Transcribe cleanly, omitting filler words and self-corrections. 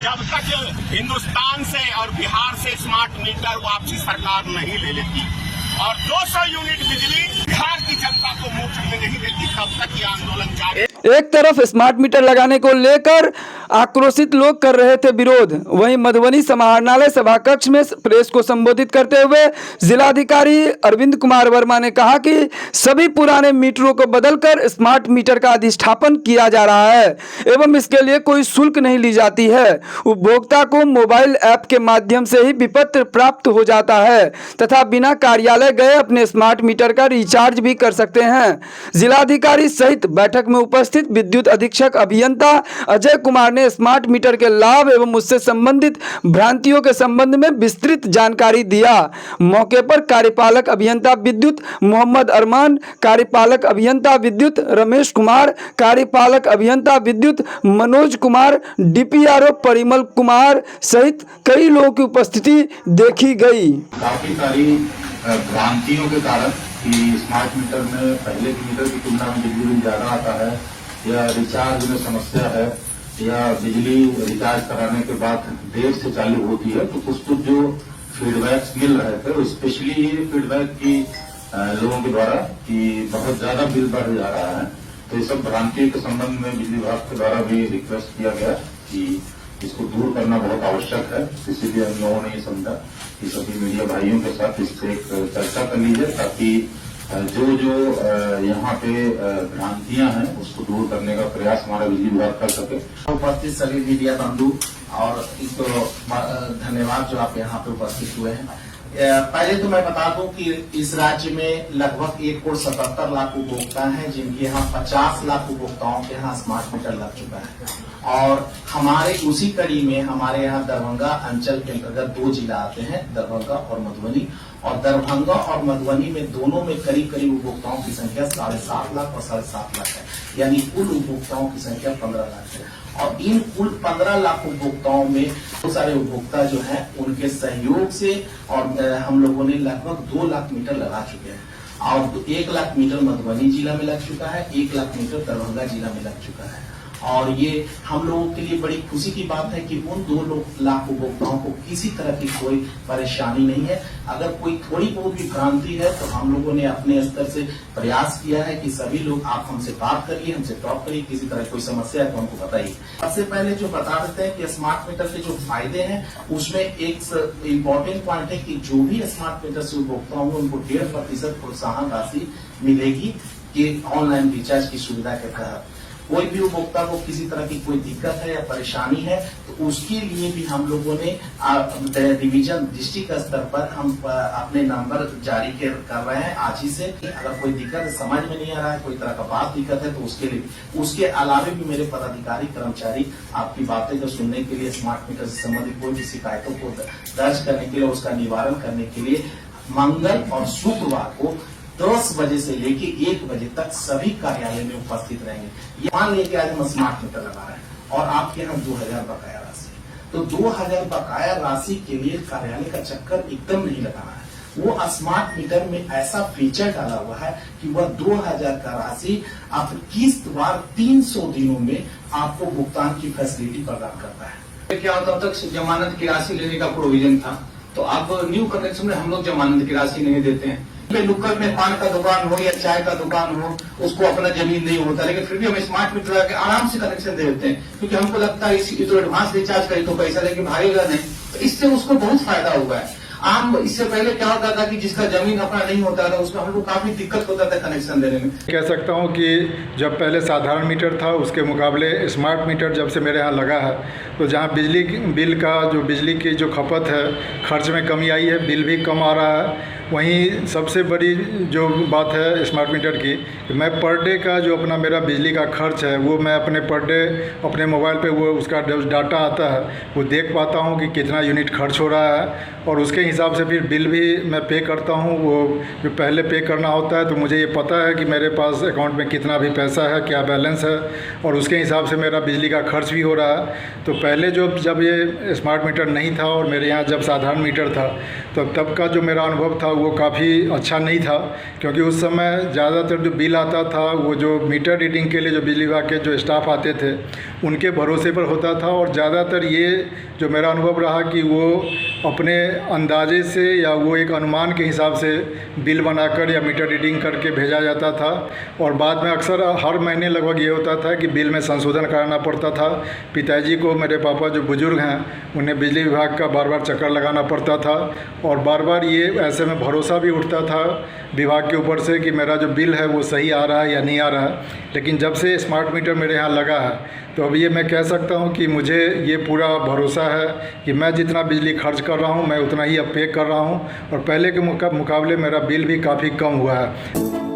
जब तक हिंदुस्तान से और बिहार से स्मार्ट मीटर वापसी सरकार नहीं ले लेती और 200 यूनिट बिजली बिहार की जनता को मुफ्त में नहीं देती, तब तक ये आंदोलन जारी। एक तरफ स्मार्ट मीटर लगाने को लेकर आक्रोशित लोग कर रहे थे विरोध, वहीं मधुबनी समाहरणालय सभाकक्ष में प्रेस को संबोधित करते हुए जिलाधिकारी अरविंद कुमार वर्मा ने कहा कि सभी पुराने मीटरों को बदलकर स्मार्ट मीटर का अधिष्ठापन किया जा रहा है एवं इसके लिए कोई शुल्क नहीं ली जाती है। उपभोक्ता को मोबाइल ऐप के माध्यम से ही विपत्र प्राप्त हो जाता है तथा बिना कार्यालय गए अपने स्मार्ट मीटर का रिचार्ज भी कर सकते हैं। जिलाधिकारी सहित बैठक में उपस्थित विद्युत अधीक्षक अभियंता अजय कुमार ने स्मार्ट मीटर के लाभ एवं उससे संबंधित भ्रांतियों के संबंध में विस्तृत जानकारी दिया। मौके पर कार्यपालक अभियंता विद्युत मोहम्मद अरमान, कार्यपालक अभियंता विद्युत रमेश कुमार, कार्यपालक अभियंता विद्युत मनोज कुमार, डीपीआरओ परिमल कुमार सहित कई लोगों की उपस्थिति देखी गई। काफी सारी भ्रांतियों के कारण कि स्मार्ट मीटर में पहले के मीटर की तुलना में बिजली बिल ज्यादा आता है या रिचार्ज में समस्या है या बिजली रिचार्ज कराने के बाद देर से चालू होती है, तो कुछ जो फीडबैक्स मिल रहे थे वो स्पेशली ये फीडबैक की लोगों के द्वारा कि बहुत ज्यादा बिल बढ़ जा रहा है। तो ये सब भ्रांतियों के संबंध में बिजली विभाग के द्वारा भी रिक्वेस्ट किया गया कि इसको दूर करना बहुत आवश्यक है। इसीलिए हम लोगों ने ये समझा कि सभी मीडिया भाइयों के साथ इससे एक चर्चा कर लीजिए ताकि जो यहाँ पे भ्रांतियां हैं उसको दूर करने का प्रयास हमारा बिजली विभाग कर सके। उपस्थित सभी मीडिया बंधु और इसको धन्यवाद जो आप यहाँ पे उपस्थित हुए हैं। पहले तो मैं बता दूं कि इस राज्य में लगभग 1,77,00,000 उपभोक्ता हैं जिनके यहाँ 50 लाख उपभोक्ताओं के यहाँ स्मार्ट मीटर लग चुका है और हमारे उसी कड़ी में हमारे यहाँ दरभंगा अंचल के अंतर्गत 2 जिला आते हैं, दरभंगा और मधुबनी, और दरभंगा और मधुबनी में दोनों में करीब करीब उपभोक्ताओं की संख्या 7.5 लाख और 7.5 लाख है, यानी कुल उपभोक्ताओं की संख्या 15 लाख है। और इन कुल 15 लाख उपभोक्ताओं में बहुत सारे उपभोक्ता जो हैं उनके सहयोग से और हम लोगों ने लगभग 2 लाख मीटर लगा चुके हैं और 1 लाख मीटर मधुबनी जिला में लग चुका है, 1 लाख मीटर दरभंगा जिला में लग चुका है। और ये हम लोगों के लिए बड़ी खुशी की बात है कि उन 2 लाख उपभोक्ताओं को किसी तरह की कोई परेशानी नहीं है। अगर कोई थोड़ी बहुत भी भ्रांति है तो हम लोगों ने अपने स्तर से प्रयास किया है कि सभी लोग आप हमसे बात करिए, हमसे टॉक करिए, किसी तरह कोई समस्या है तो हमको बताइए। सबसे पहले जो बता देते हैं कि स्मार्ट मीटर के जो फायदे हैं उसमें एक इम्पोर्टेंट पॉइंट है कि जो भी स्मार्ट मीटर से उपभोक्ता होंगे उनको 1.5% प्रोत्साहन राशि मिलेगी कि ऑनलाइन रिचार्ज की सुविधा के तहत कोई भी उपभोक्ता को किसी तरह की कोई दिक्कत है या परेशानी है तो उसके लिए भी हम लोगों ने डिवीजन डिस्ट्रिक्ट स्तर पर हम अपने नंबर जारी कर रहे हैं आज ही से। अगर कोई दिक्कत है, समझ में नहीं आ रहा है, कोई तरह का बात दिक्कत है तो उसके लिए उसके अलावा भी मेरे पदाधिकारी कर्मचारी आपकी बातें को सुनने के लिए, स्मार्ट मीटर से संबंधित कोई भी शिकायतों को दर्ज करने के लिए, उसका निवारण करने के लिए मंगल और शुक्रवार को 10 बजे से लेके 1 बजे तक सभी कार्यालय में उपस्थित रहेंगे। मान लीजिए आज हम स्मार्ट मीटर लगा रहे हैं और आपके यहाँ 2000 बकाया राशि, तो 2000 बकाया राशि के लिए कार्यालय का चक्कर एकदम नहीं लगाना है। वो स्मार्ट मीटर में ऐसा फीचर डाला हुआ है कि वह 2000 का राशि आप किस्तवार 300 दिनों में आपको भुगतान की फैसिलिटी प्रदान करता है। क्या होता तक जमानत की राशि लेने का प्रोविजन था, तो अब न्यू कनेक्शन में हम लोग जमानत की राशि नहीं देते हैं। नुक्कड़ में पान का दुकान हो या चाय का दुकान हो, उसको अपना जमीन नहीं होता, लेकिन फिर भी हम स्मार्ट मीटर लगा के आराम से कनेक्शन दे देते हैं क्योंकि हमको लगता है इसी तो एडवांस रिचार्ज करें तो पैसा लेके भागेगा नहीं, तो इससे उसको बहुत फायदा हुआ है। आम इससे पहले क्या होता था कि जिसका जमीन अपना नहीं होता था उसमें हमको काफी दिक्कत होता था कनेक्शन देने में। कह सकता हूं कि जब पहले साधारण मीटर था उसके मुकाबले स्मार्ट मीटर जब से मेरे यहाँ लगा है तो जहाँ बिजली बिल का जो बिजली की जो खपत है खर्च में कमी आई है, बिल भी कम आ रहा है। वहीं सबसे बड़ी जो बात है स्मार्ट मीटर की, मैं पर डे का जो अपना मेरा बिजली का खर्च है वो मैं अपने पर डे अपने मोबाइल पे वो उसका डाटा आता है वो देख पाता हूँ कि कितना यूनिट खर्च हो रहा है और उसके हिसाब से फिर बिल भी मैं पे करता हूँ। वो जो पहले पे करना होता है तो मुझे ये पता है कि मेरे पास अकाउंट में कितना भी पैसा है, क्या बैलेंस है और उसके हिसाब से मेरा बिजली का खर्च भी हो रहा है। तो पहले जब ये स्मार्ट मीटर नहीं था और मेरे यहाँ जब साधारण मीटर था तो तब का जो मेरा अनुभव था वो काफ़ी अच्छा नहीं था, क्योंकि उस समय ज़्यादातर जो बिल आता था वो जो मीटर रीडिंग के लिए जो बिजली विभाग के जो स्टाफ आते थे उनके भरोसे पर होता था। और ज़्यादातर ये जो मेरा अनुभव रहा कि वो अपने अंदाजे से या वो एक अनुमान के हिसाब से बिल बनाकर या मीटर रीडिंग करके भेजा जाता था, और बाद में अक्सर हर महीने लगभग ये होता था कि बिल में संशोधन कराना पड़ता था। पिताजी को, मेरे पापा जो बुजुर्ग हैं, उन्हें बिजली विभाग का बार बार चक्कर लगाना पड़ता था और बार बार ये ऐसे में भरोसा भी उठता था विभाग के ऊपर से कि मेरा जो बिल है वो सही आ रहा है या नहीं आ रहा है। लेकिन जब से स्मार्ट मीटर मेरे यहाँ लगा है तो अब ये मैं कह सकता हूँ कि मुझे ये पूरा भरोसा है कि मैं जितना बिजली खर्च कर रहा हूँ मैं उतना ही अब पे कर रहा हूँ, और पहले के मुकाबले मेरा बिल भी काफ़ी कम हुआ है।